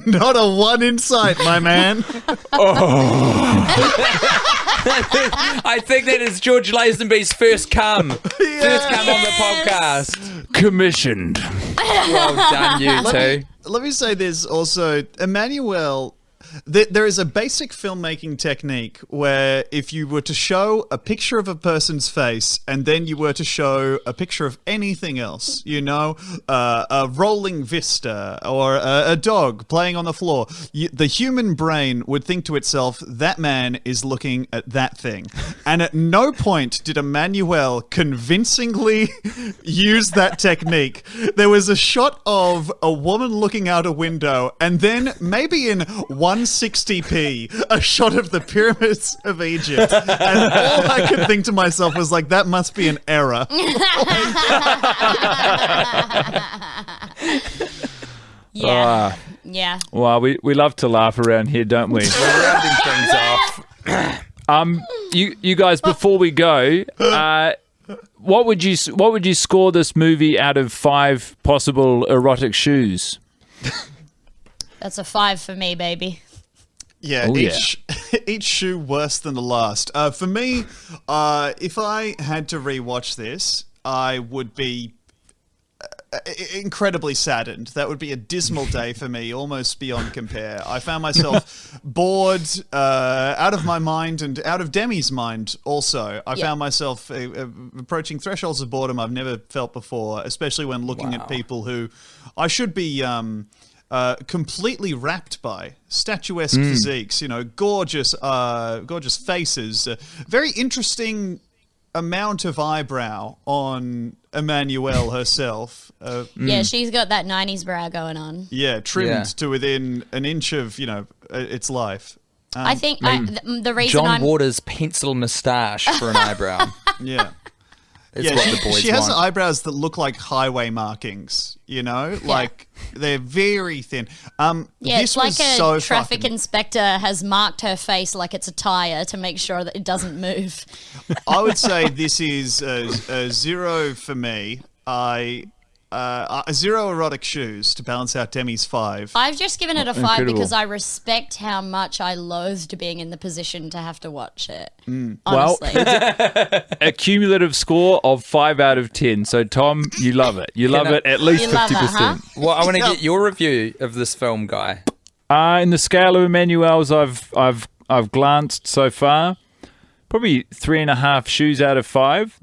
Not a one in sight, my man. I think that is George Lazenby's first come. First come on the podcast. Commissioned. Well done, you two. Let me say there's also Emmanuelle. There is a basic filmmaking technique where if you were to show a picture of a person's face and then you were to show a picture of anything else, a rolling vista or a dog playing on the floor, the human brain would think to itself, that man is looking at that thing. And at no point did Emmanuelle convincingly use that technique. There was a shot of a woman looking out a window, and then maybe in 160p, a shot of the pyramids of Egypt, and all I could think to myself was like, that must be an error. Yeah. Well, we love to laugh around here, don't we? We're rounding things off. You guys, before we go, what would you score this movie out of 5 possible erotic shoes? That's a 5 for me, baby. Yeah, each shoe worse than the last. For me, if I had to rewatch this, I would be incredibly saddened. That would be a dismal day for me, almost beyond compare. I found myself bored, out of my mind and out of Demi's mind also. I found myself approaching thresholds of boredom I've never felt before, especially when looking at people who I should be completely rapt by. Statuesque physiques, gorgeous faces, very interesting amount of eyebrow on Emmanuelle herself. Yeah, she's got that 90s brow going on. Yeah, trimmed to within an inch of, its life. I think the reason John Waters' pencil moustache for an eyebrow. Yeah. It's what the boys she has want. eyebrows that look like highway markings, like they're very thin. It's like a traffic inspector has marked her face like it's a tire to make sure that it doesn't move. I would say this is a 0 for me. 0 erotic shoes to balance out Demi's 5. I've just given it a 5 Incredible. because I respect how much I loathed being in the position to have to watch it. Well, Honestly. a cumulative score of 5 out of 10. So, Tom, you love it. You love it at least You love 50%. it, huh? Well, I want to get your review of this film, Guy. In the scale of Emmanuelle's I've glanced so far, probably 3.5 shoes out of 5.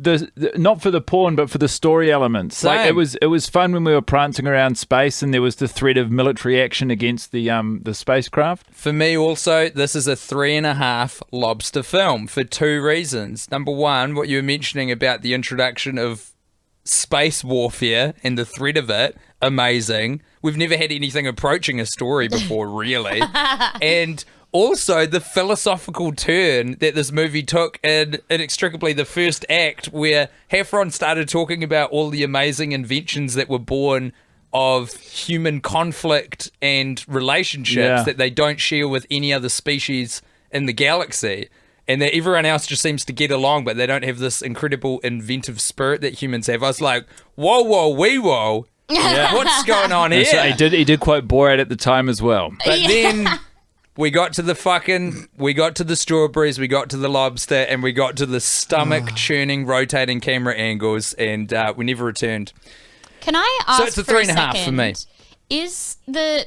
Not for the porn, but for the story elements. Same. Like it was fun when we were prancing around space and there was the threat of military action against the spacecraft. For me also, this is a 3.5 lobster film for 2 reasons. Number one, what you were mentioning about the introduction of space warfare and the threat of it, amazing. We've never had anything approaching a story before, really. And also the philosophical turn that this movie took in inextricably the first act, where Heffron started talking about all the amazing inventions that were born of human conflict and relationships that they don't share with any other species in the galaxy. And that everyone else just seems to get along, but they don't have this incredible inventive spirit that humans have. I was like, whoa, wee, whoa. Yeah. What's going on here? So he did quote Borat at the time as well. But then we got to the strawberries, we got to the lobster, and we got to the stomach churning, rotating camera angles, and we never returned. Can I ask? So it's a 3.5 for me.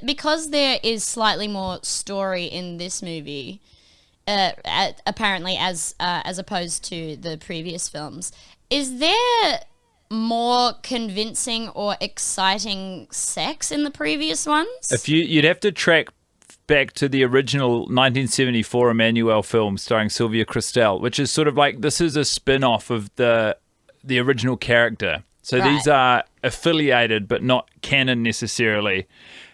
Because there is slightly more story in this movie, apparently as opposed to the previous films, is there more convincing or exciting sex in the previous ones? If you'd have to track back to the original 1974 Emmanuelle film starring Sylvia Christel, which is sort of like, this is a spin-off of the original character. So these are affiliated but not canon necessarily.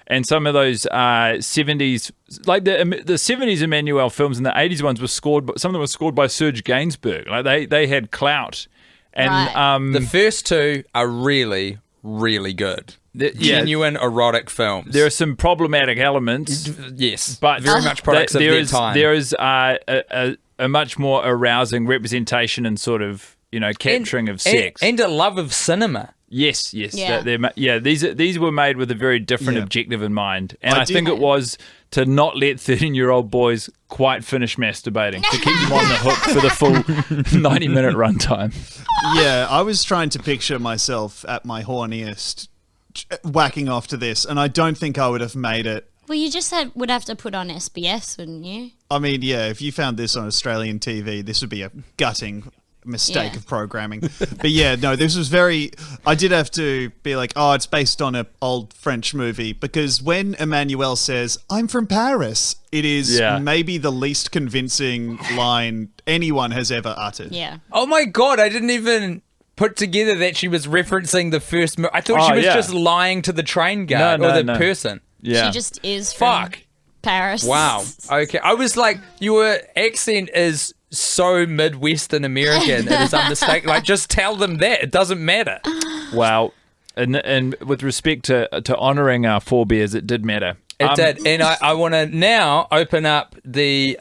And some of those 70s, like the 70s Emmanuelle films and the 80s ones were scored, some of them were scored by Serge Gainsbourg. Like they had clout. And the first 2 are really, really good. Genuine erotic films. There are some problematic elements. Yes, but very much products of their time. There is a much more arousing representation and sort of, capturing of sex. And a love of cinema. Yes. Yeah. These were made with a very different objective in mind. And I think it was to not let 13-year-old boys quite finish masturbating, to keep them on the hook for the full 90-minute runtime. Yeah, I was trying to picture myself at my horniest whacking off to this, and I don't think I would have made it. Well, you just would have to put on SBS, wouldn't you? I mean, yeah, if you found this on Australian TV, this would be a gutting mistake of programming. But yeah, no, this was I did have to be like, oh, it's based on an old French movie, because when Emmanuelle says, I'm from Paris, it is maybe the least convincing line anyone has ever uttered. Yeah. Oh my God, I didn't even put together that she was referencing the first I thought she was just lying to the train guard or the person. Yeah. She just is from Paris. Wow. Okay. I was like, your accent is so Midwestern American. It is unmistakable. Like, just tell them that. It doesn't matter. Wow. And with respect to honouring our forebears, it did matter. It did. And I want to now open up the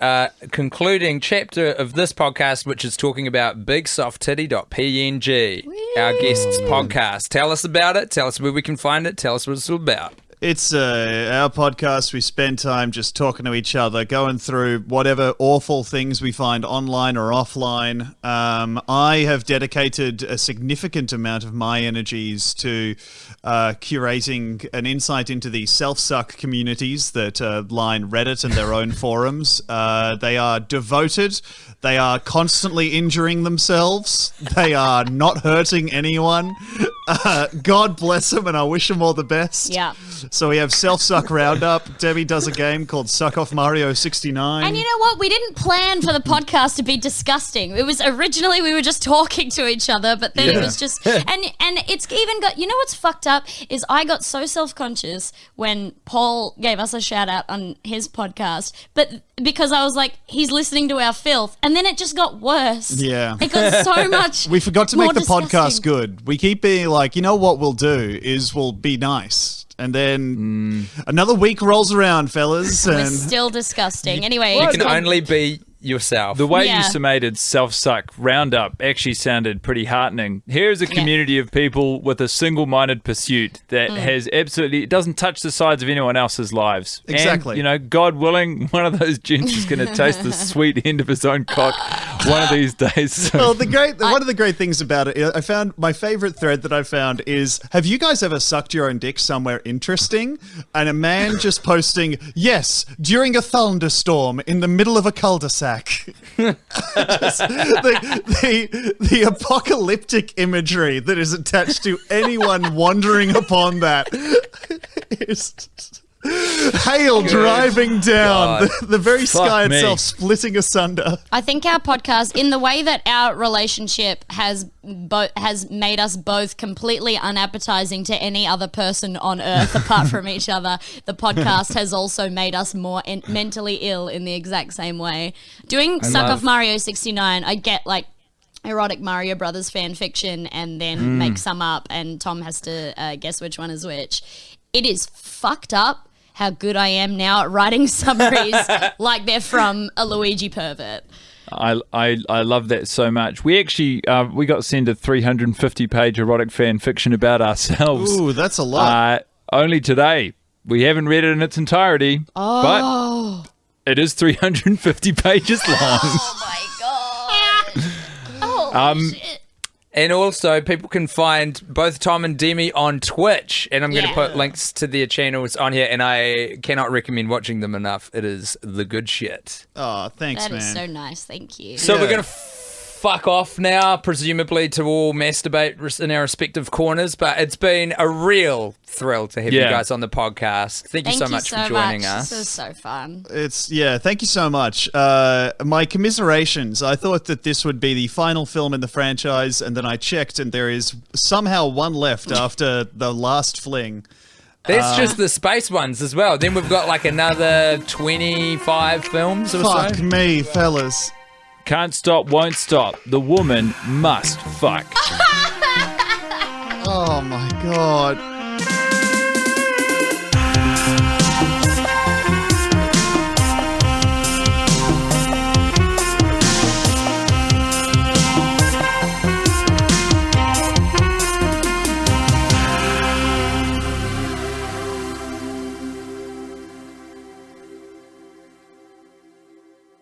concluding chapter of this podcast, which is talking about bigsofttitty.png, our guest's podcast. Tell us about it. Tell us where we can find it. Tell us what it's all about. It's our podcast. We spend time just talking to each other, going through whatever awful things we find online or offline. I have dedicated a significant amount of my energies to curating an insight into the self-suck communities that line Reddit and their own forums. They are devoted. They are constantly injuring themselves. They are not hurting anyone. God bless them, and I wish them all the best. Yeah. So we have Self-Suck Roundup. Debbie does a game called Suck Off Mario 69. And you know what? We didn't plan for the podcast to be disgusting. It was originally we were just talking to each other, but then it was just... And it's even got... You know what's fucked up is I got so self-conscious when Paul gave us a shout-out on his podcast, but because I was like, he's listening to our filth, and then it just got worse. Yeah. It got so much We forgot to more make the disgusting. podcast good. We keep being like, you know what we'll do is we'll be nice. And then another week rolls around, fellas. We're And still disgusting. Anyway, You it's can called- only be yourself. The way Yeah. you summated Self-Suck Roundup actually sounded pretty heartening. Here's a community of people with a single-minded pursuit that has absolutely... It doesn't touch the sides of anyone else's lives. Exactly. And, God willing, one of those gents is going to taste the sweet end of his own cock one of these days. Well, one of the great things about it, I found my favorite thread that I found is: have you guys ever sucked your own dick somewhere interesting? And a man just posting, yes, during a thunderstorm in the middle of a cul-de-sac. Just the apocalyptic imagery that is attached to anyone wandering upon that is hail driving down, the very sky itself splitting asunder. I think our podcast, in the way that our relationship has made us both completely unappetizing to any other person on earth apart from each other, the podcast has also made us more mentally ill in the exact same way. Doing Suck Off Mario 69, I get like erotic Mario Brothers fan fiction and then make some up, and Tom has to guess which one is which. It is fucked up how good I am now at writing summaries like they're from a Luigi pervert. I love that so much. We actually we got sent a 350-page erotic fan fiction about ourselves. Ooh, that's a lot. Only today. We haven't read it in its entirety, but it is 350 pages long. Oh my god! Oh shit! And also, people can find both Tom and Demi on Twitch, and I'm going to put links to their channels on here, and I cannot recommend watching them enough. It is the good shit. Oh, thanks, man. That is so nice. Thank you. So we're going to fuck off now, presumably to all masturbate in our respective corners, but it's been a real thrill to have you guys on the podcast. Thank you so much for joining us. This is so fun. Thank you so much. My commiserations. I thought that this would be the final film in the franchise, and then I checked, and there is somehow one left after the last fling. That's just the space ones as well. Then we've got like another 25 films or so. Fuck me, fellas. Can't stop, won't stop. The woman must fuck. Oh my god.